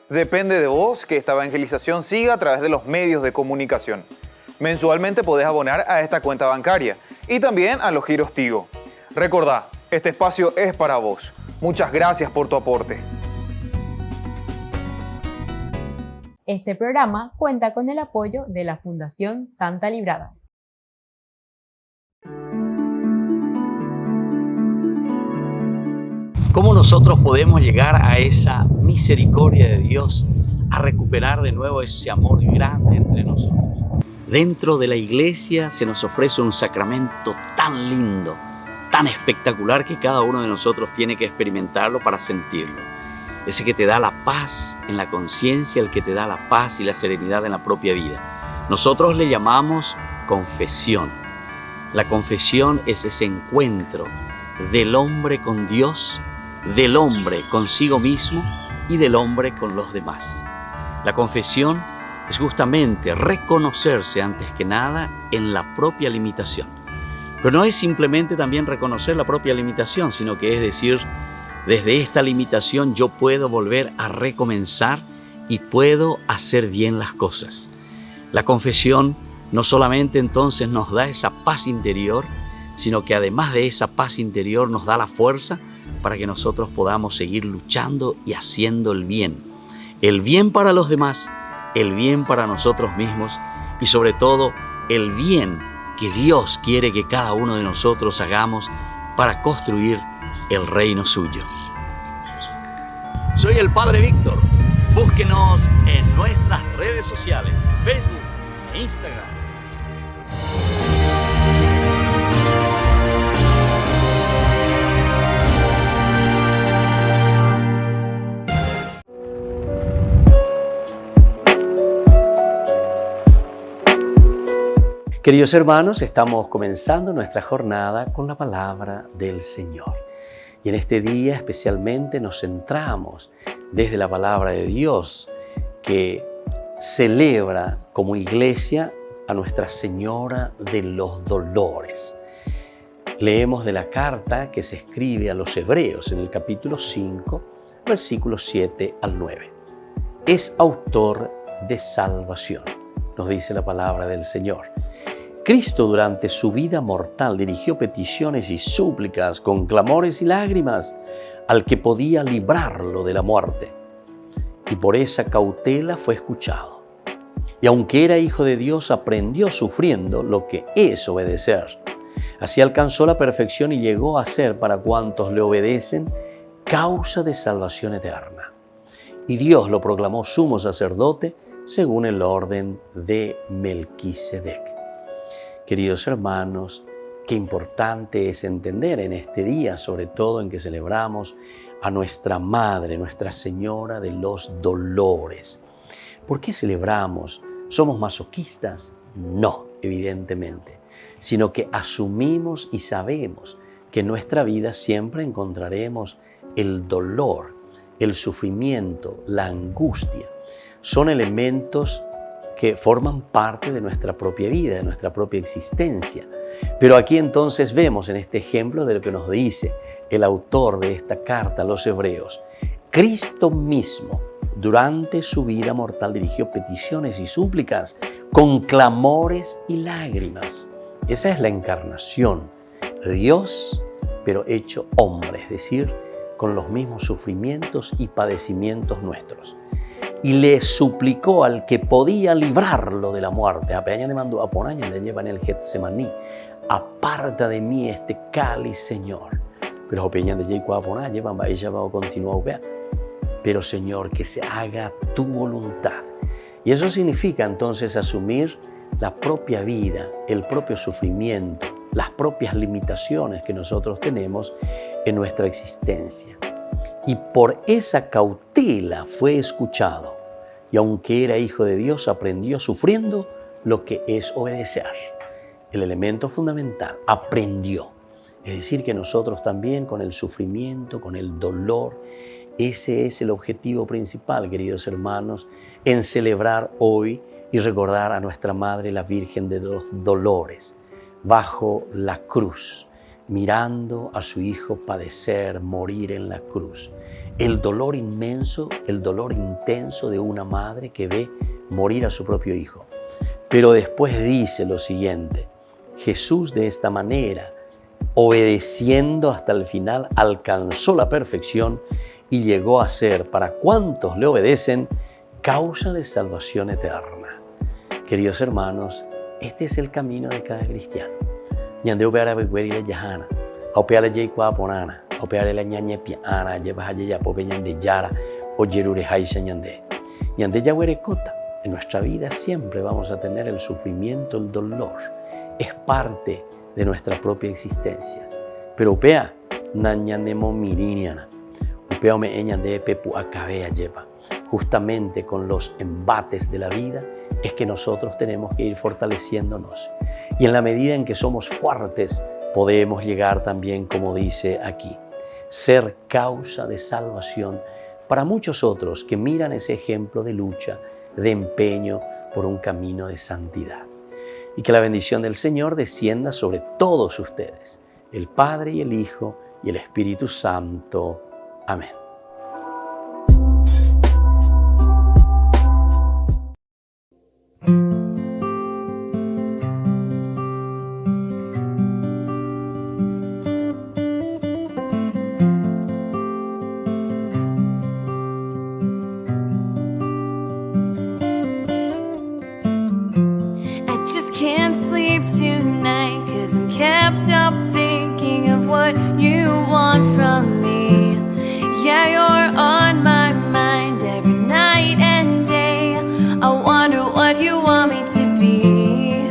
S8: Depende de vos que esta evangelización siga a través de los medios de comunicación. Mensualmente podés abonar a esta cuenta bancaria y también a los giros Tigo. Recordá, este espacio es para vos. Muchas gracias por tu aporte.
S2: Este programa cuenta con el apoyo de la Fundación Santa Librada.
S1: ¿Cómo nosotros podemos llegar a esa misericordia de Dios, a recuperar de nuevo ese amor grande entre nosotros? Dentro de la iglesia se nos ofrece un sacramento tan lindo, tan espectacular, que cada uno de nosotros tiene que experimentarlo para sentirlo. Ese que te da la paz en la conciencia, el que te da la paz y la serenidad en la propia vida. Nosotros le llamamos confesión. La confesión es ese encuentro del hombre con Dios, del hombre consigo mismo y del hombre con los demás. La confesión es justamente reconocerse antes que nada en la propia limitación. Pero no es simplemente también reconocer la propia limitación, sino que es decir, desde esta limitación yo puedo volver a recomenzar y puedo hacer bien las cosas. La confesión no solamente entonces nos da esa paz interior, sino que además de esa paz interior nos da la fuerza para que nosotros podamos seguir luchando y haciendo el bien. El bien para los demás, el bien para nosotros mismos y sobre todo el bien que Dios quiere que cada uno de nosotros hagamos para construir el reino suyo. Soy el Padre Víctor. Búsquenos en nuestras redes sociales, Facebook e Instagram. Queridos hermanos, estamos comenzando nuestra jornada con la palabra del Señor. Y en este día especialmente nos centramos desde la palabra de Dios que celebra como iglesia a Nuestra Señora de los Dolores. Leemos de la carta que se escribe a los Hebreos en el capítulo 5, versículos 7 al 9. Es autor de salvación, nos dice la palabra del Señor. Cristo durante su vida mortal dirigió peticiones y súplicas con clamores y lágrimas al que podía librarlo de la muerte. Y por esa cautela fue escuchado. Y aunque era hijo de Dios, aprendió sufriendo lo que es obedecer. Así alcanzó la perfección y llegó a ser para cuantos le obedecen causa de salvación eterna. Y Dios lo proclamó sumo sacerdote según el orden de Melquisedec. Queridos hermanos, qué importante es entender en este día, sobre todo en que celebramos a nuestra Madre, Nuestra Señora de los Dolores. ¿Por qué celebramos? ¿Somos masoquistas? No, evidentemente, sino que asumimos y sabemos que en nuestra vida siempre encontraremos el dolor, el sufrimiento, la angustia. Son elementos que forman parte de nuestra propia vida, de nuestra propia existencia. Pero aquí entonces vemos en este ejemplo de lo que nos dice el autor de esta carta a los Hebreos. Cristo mismo, durante su vida mortal, dirigió peticiones y súplicas con clamores y lágrimas. Esa es la encarnación. Dios, pero hecho hombre, es decir, con los mismos sufrimientos y padecimientos nuestros. Y le suplicó al que podía librarlo de la muerte. Aparta de mí este cáliz, Señor. Pero Señor, que se haga tu voluntad. Y eso significa entonces asumir la propia vida, el propio sufrimiento, las propias limitaciones que nosotros tenemos en nuestra existencia. Y por esa cautela fue escuchado. Y aunque era hijo de Dios, aprendió sufriendo lo que es obedecer. El elemento fundamental, aprendió. Es decir, que nosotros también con el sufrimiento, con el dolor, ese es el objetivo principal, queridos hermanos, en celebrar hoy y recordar a nuestra Madre, la Virgen de los Dolores, bajo la cruz, mirando a su Hijo padecer, morir en la cruz. El dolor inmenso, el dolor intenso de una madre que ve morir a su propio Hijo. Pero después dice lo siguiente: Jesús de esta manera, obedeciendo hasta el final, alcanzó la perfección y llegó a ser, para cuantos le obedecen,
S3: causa de salvación eterna. Queridos hermanos, este es el camino de cada cristiano. Ñande upeara beguerile yahana, aupeara yeikwa ponana, aupeara la ñañe piana, llevas allá ya pope ñande yara, o yerure haisha ñande. Ñande yahuere kota. En nuestra vida siempre vamos a tener el sufrimiento, el dolor. Es parte de nuestra propia existencia. Pero upea, nañandemo miriniana, upea me eñande pepu acabea lleva. Justamente con los embates de la vida es que nosotros tenemos que ir fortaleciéndonos. Y en la medida en que somos fuertes, podemos llegar también, como dice aquí, ser causa de salvación para muchos otros que miran ese ejemplo de lucha, de empeño por un camino de santidad. Y que la bendición del Señor descienda sobre todos ustedes, el Padre y el Hijo y el Espíritu Santo. Amén.
S10: Can't sleep tonight 'cause I'm kept up thinking of what you want from me. Yeah, you're on my mind every night and day. I wonder what you want me to be.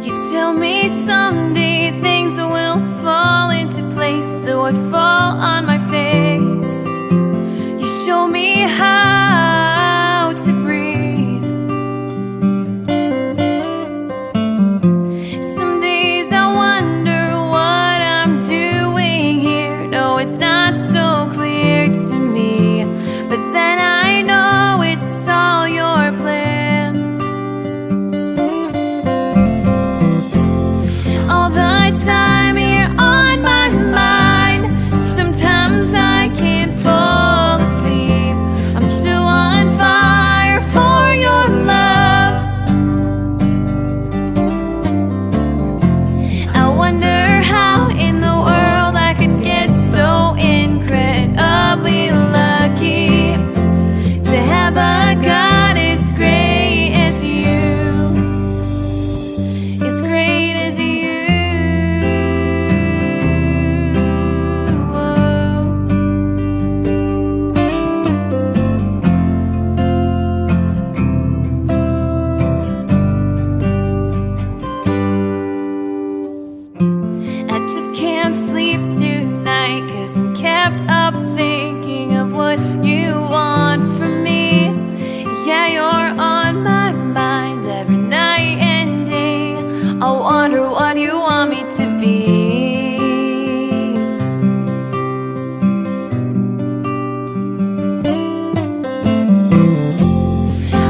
S10: You tell me someday things will fall into place, though I fall on my face. Show me how to breathe. Some days I wonder what I'm doing here. No, it's not so clear to me, but then I know it's all your plan. All the time you're on my mind. Sometimes I can't fall. I'm still on fire for your love. I wonder how in the world I could get so incredibly lucky to have a God as great as you, as great as you. Kept up thinking of what you want from me. Yeah, you're on my mind every night and day. I wonder what you want me to be.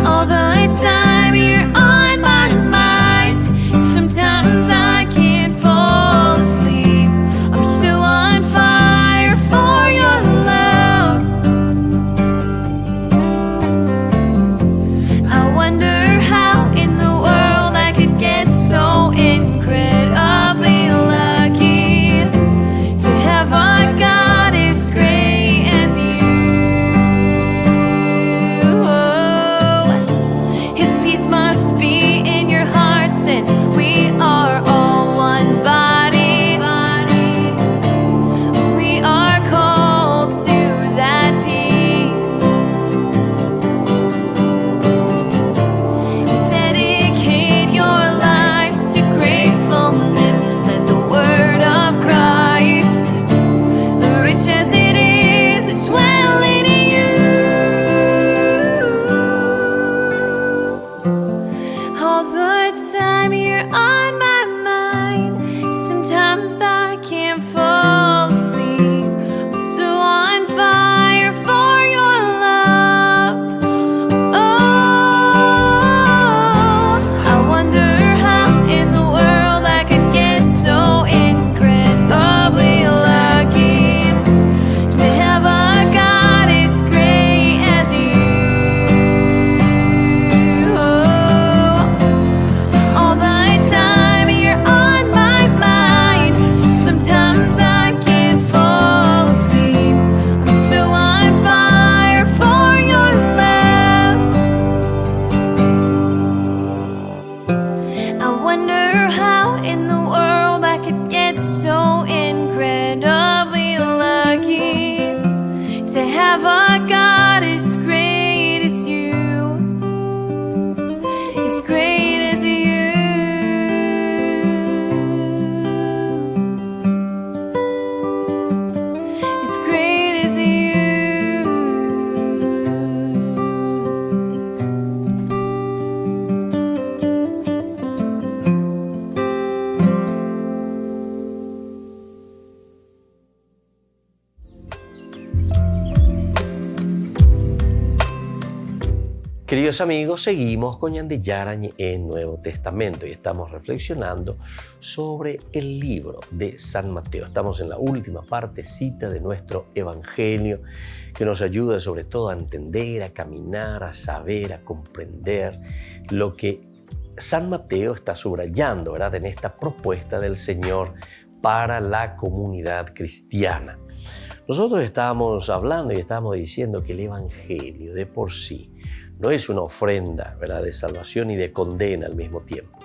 S10: All the time you're on my mind. Sometimes I can't fall asleep. I'm still on fire for your love. I wonder how in the world I could get so incredibly lucky. in the world I could get so incredibly lucky to have a God as great as you, as great as you.
S3: Queridos amigos, seguimos con Ñande Yarañe en Nuevo Testamento y estamos reflexionando sobre el libro de San Mateo. Estamos en la última partecita de nuestro Evangelio que nos ayuda sobre todo a entender, a caminar, a saber, a comprender lo que San Mateo está subrayando, ¿verdad?, en esta propuesta del Señor para la comunidad cristiana. Nosotros estábamos hablando y estábamos diciendo que el Evangelio de por sí no es una ofrenda, ¿verdad?, de salvación y de condena al mismo tiempo.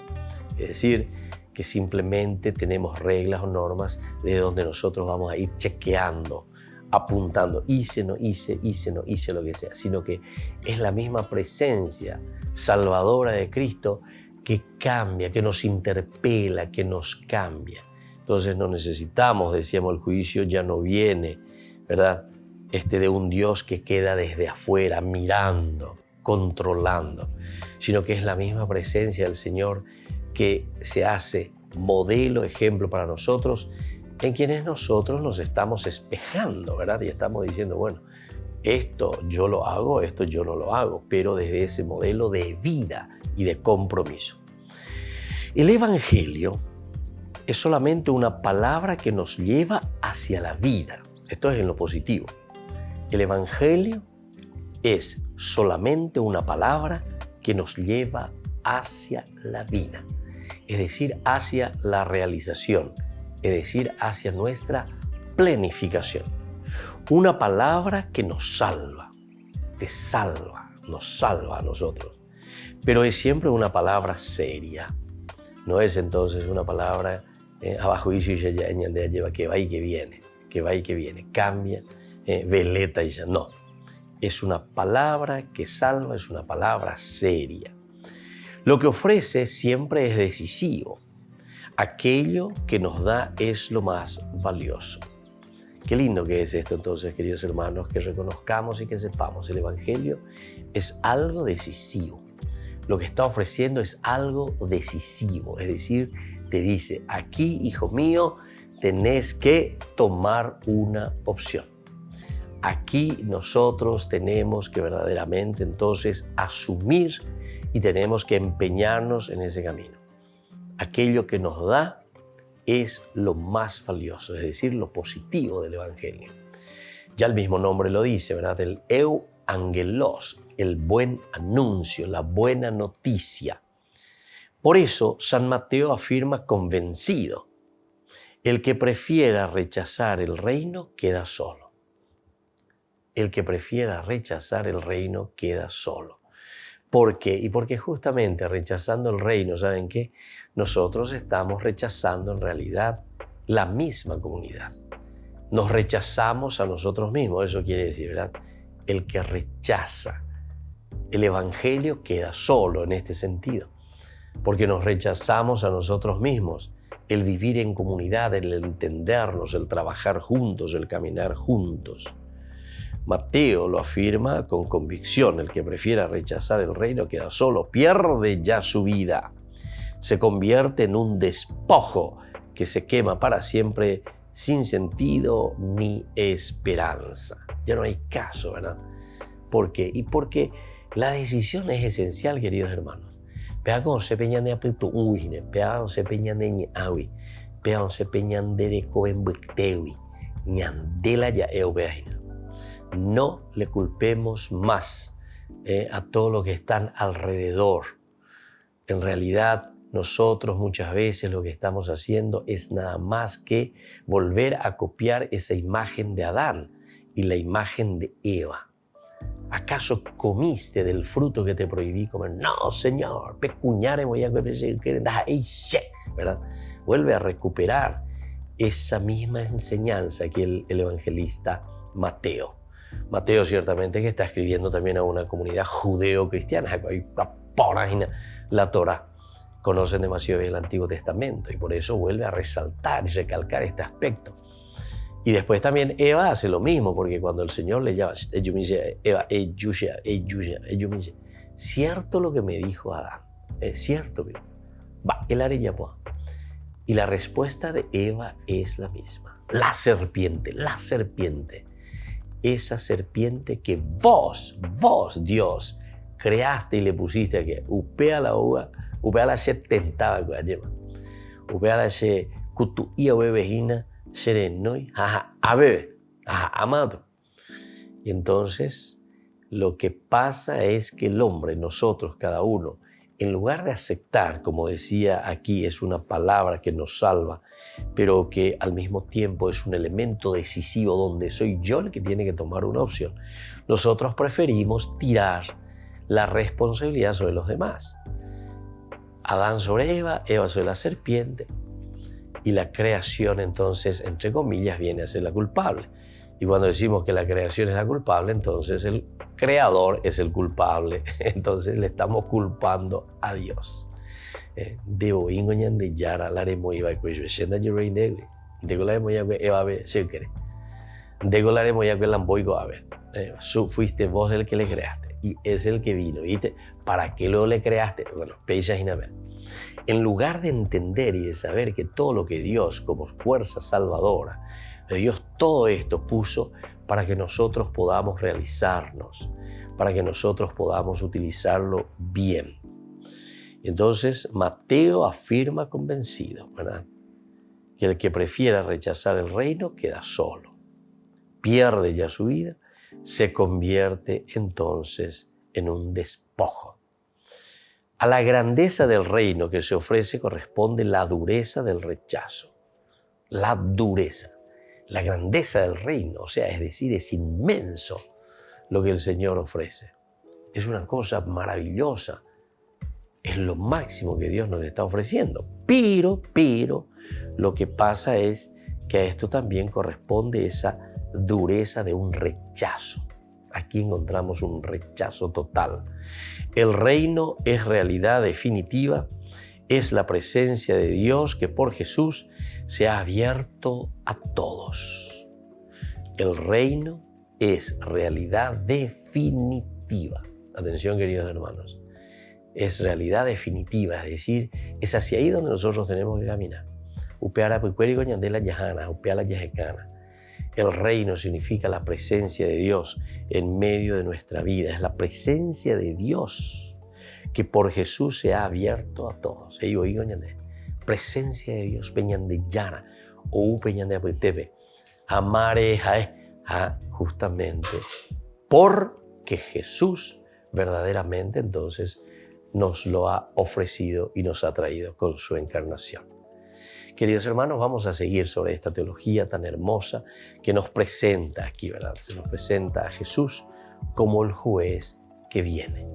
S3: Es decir, que simplemente tenemos reglas o normas de donde nosotros vamos a ir chequeando, apuntando, hice, no hice, lo que sea, sino que es la misma presencia salvadora de Cristo que cambia, que nos interpela, que nos cambia. Entonces no necesitamos, decíamos, el juicio ya no viene, ¿verdad?, de un Dios que queda desde afuera mirando, controlando, sino que es la misma presencia del Señor que se hace modelo, ejemplo para nosotros, en quienes nosotros nos estamos espejando, ¿verdad? Y estamos diciendo, bueno, esto yo lo hago, esto yo no lo hago, pero desde ese modelo de vida y de compromiso. El Evangelio es solamente una palabra que nos lleva hacia la vida. Esto es en lo positivo. El Evangelio es solamente una palabra que nos lleva hacia la vida, es decir, hacia la realización, es decir, hacia nuestra planificación. Una palabra que nos salva, te salva, nos salva a nosotros, pero es siempre una palabra seria. No es entonces una palabra abajo y ya lleva que va y que viene, cambia, veleta y ya no. Es una palabra que salva, es una palabra seria. Lo que ofrece siempre es decisivo. Aquello que nos da es lo más valioso. Qué lindo que es esto entonces, queridos hermanos, que reconozcamos y que sepamos. El Evangelio es algo decisivo. Lo que está ofreciendo es algo decisivo. Es decir, te dice, aquí, hijo mío, tenés que tomar una opción. Aquí nosotros tenemos que verdaderamente entonces asumir y tenemos que empeñarnos en ese camino. Aquello que nos da es lo más valioso, es decir, lo positivo del Evangelio. Ya el mismo nombre lo dice, ¿verdad? El euangelos, el buen anuncio, la buena noticia. Por eso San Mateo afirma convencido, el que prefiera rechazar el reino queda solo. El que prefiera rechazar el reino queda solo. ¿Por qué? Y porque justamente rechazando el reino, ¿saben qué? Nosotros estamos rechazando en realidad la misma comunidad. Nos rechazamos a nosotros mismos, eso quiere decir, ¿verdad? El que rechaza el Evangelio queda solo en este sentido, porque nos rechazamos a nosotros mismos. El vivir en comunidad, el entendernos, el trabajar juntos, el caminar juntos. Mateo lo afirma con convicción, el que prefiera rechazar el reino queda solo, pierde ya su vida, se convierte en un despojo que se quema para siempre sin sentido ni esperanza. Ya no hay caso, ¿verdad? ¿Por qué? Y porque la decisión es esencial, queridos hermanos. Peagon se peñan de apito uine, peagon se peñan de ñawi, peagon se peñan de recoembutewi, ñandela ya eubeaina. No le culpemos más a todo lo que están alrededor. En realidad, nosotros muchas veces lo que estamos haciendo es nada más que volver a copiar esa imagen de Adán y la imagen de Eva. ¿Acaso comiste del fruto que te prohibí comer? No, Señor, pecuñare voy a comer, ¿verdad? vuelve a recuperar esa misma enseñanza que el evangelista Mateo. Mateo ciertamente que está escribiendo también a una comunidad judeo-cristiana, hay una página, la Torá. Conocen demasiado bien el Antiguo Testamento y por eso vuelve a resaltar y recalcar este aspecto. Y después también Eva hace lo mismo, porque cuando el Señor le llama, ella me dice, Eva, ella me dice, cierto lo que me dijo Adán, es cierto, va, el haré pues. Y la respuesta de Eva es la misma. La serpiente, esa serpiente que vos, Dios, creaste y le pusiste aquí, upea la uva, upea la se tentaba con la upea la se kutu y bebejina, serenoi, a bebé, amado. Y entonces lo que pasa es que el hombre, nosotros, cada uno, en lugar de aceptar, como decía aquí, es una palabra que nos salva, pero que al mismo tiempo es un elemento decisivo donde soy yo el que tiene que tomar una opción, nosotros preferimos tirar la responsabilidad sobre los demás. Adán sobre Eva, Eva sobre la serpiente, y la creación entonces, entre comillas, viene a ser la culpable. Y cuando decimos que la creación es la culpable, entonces el creador es el culpable. Entonces le estamos culpando a Dios. Debo ingoñan de yara la remoiva y pues yenda yo rey negre. Dego la remoiva que Eva ve se cree. Dego la remoiva que lamboigo a ver. Fuiste vos el que le creaste y es el que vino. ¿Viste? ¿Para qué luego le creaste? Bueno, peisas y nada. En lugar de entender y de saber que todo lo que Dios como fuerza salvadora, Dios todo esto puso para que nosotros podamos realizarnos, para que nosotros podamos utilizarlo bien. Entonces Mateo afirma convencido, ¿verdad?, que el que prefiera rechazar el reino queda solo, pierde ya su vida, se convierte entonces en un despojo. A la grandeza del reino que se ofrece corresponde la dureza del rechazo. La dureza, la grandeza del reino, o sea, es decir, es inmenso lo que el Señor ofrece. Es una cosa maravillosa, es lo máximo que Dios nos está ofreciendo. Pero, lo que pasa es que a esto también corresponde esa dureza de un rechazo. Aquí encontramos un rechazo total. El reino es realidad definitiva, es la presencia de Dios que por Jesús se ha abierto a todos. El reino es realidad definitiva. Atención, queridos hermanos. Es realidad definitiva, es decir, es hacia ahí donde nosotros tenemos que caminar. Upeara puicuerigo ñandela yajana, upeala yajecana. El reino significa la presencia de Dios en medio de nuestra vida. Es la presencia de Dios que por Jesús se ha abierto a todos. Presencia de Dios, peñandellana, o peñandellana, amare justamente porque Jesús verdaderamente entonces nos lo ha ofrecido y nos ha traído con su encarnación. Queridos hermanos, vamos a seguir sobre esta teología tan hermosa que nos presenta aquí, ¿verdad? Se nos presenta a Jesús como el juez que viene.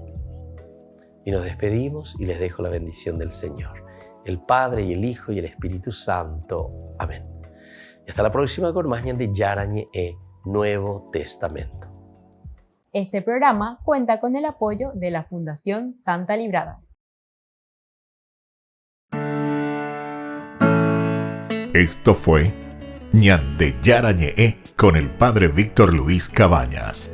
S3: Y nos despedimos y les dejo la bendición del Señor, el Padre y el Hijo y el Espíritu Santo. Amén. Y hasta la próxima con más de Yarañe Nuevo Testamento.
S2: Este programa cuenta con el apoyo de la Fundación Santa Librada.
S7: Esto fue Ñande Yarañe con el Padre Víctor Luis Cabañas.